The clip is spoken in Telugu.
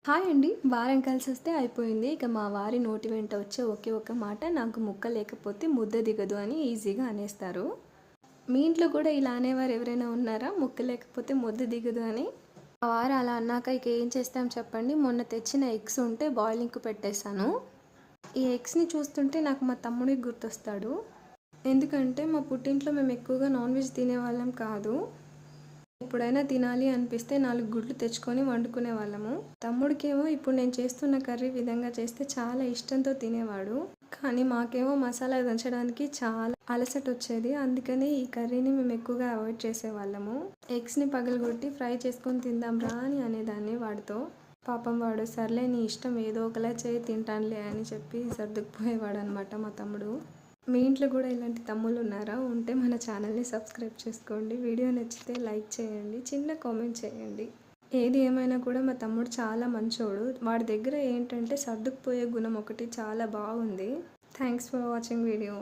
హాయ్ అండి. వారం కలిసొస్తే అయిపోయింది. ఇక మా వారి నోటి వెంట వచ్చే ఒకే ఒక్క మాట, నాకు ముక్క లేకపోతే ముద్ద దిగదు అని ఈజీగా అనేస్తారు. మీ ఇంట్లో కూడా ఇలా అనేవారు ఎవరైనా ఉన్నారా? ముక్క లేకపోతే ముద్ద దిగదు అని. మా వారు అలా అన్నాక ఇక ఏం చేస్తాం చెప్పండి. మొన్న తెచ్చిన ఎగ్స్ ఉంటే బాయిలింగ్‌కి పెట్టేశాను. ఈ ఎగ్స్‌ని చూస్తుంటే నాకు మా తమ్ముడే గుర్తొస్తాడు. ఎందుకంటే మా పుట్టింట్లో మేము ఎక్కువగా నాన్ వెజ్ తినేవాళ్ళం కాదు. ఎప్పుడైనా తినాలి అనిపిస్తే 4 గుడ్లు తెచ్చుకొని వండుకునేవాళ్ళము. తమ్ముడికేమో ఇప్పుడు నేను చేస్తున్న కర్రీ విధంగా చేస్తే చాలా ఇష్టంతో తినేవాడు. కానీ మాకేమో మసాలా దంచడానికి చాలా అలసటొచ్చేది. అందుకని ఈ కర్రీని మేము ఎక్కువగా అవాయిడ్ చేసేవాళ్ళము. ఎగ్స్‌ని పగలగొట్టి ఫ్రై చేసుకొని తిందాం రా అని అనేదాన్ని వాడితో. పాపం వాడు సర్లే నీ ఇష్టం ఏదో ఒకలా చేయి తింటానులే అని చెప్పి సర్దుకుపోయేవాడనమాట మా తమ్ముడు. మీ ఇంట్లో కూడా ఇలాంటి తమ్ముళ్ళున్నారా? ఉంటే మన ఛానల్‌ని సబ్స్క్రైబ్ చేసుకోండి. వీడియో నచ్చితే లైక్ చేయండి. చిన్న కామెంట్ చేయండి. ఏది ఏమైనా కూడా మా తమ్ముడు చాలా మంచోడు. వాడి దగ్గర ఏంటంటే సర్దుకుపోయే గుణం ఒకటి చాలా బాగుంది. Thanks for watching video.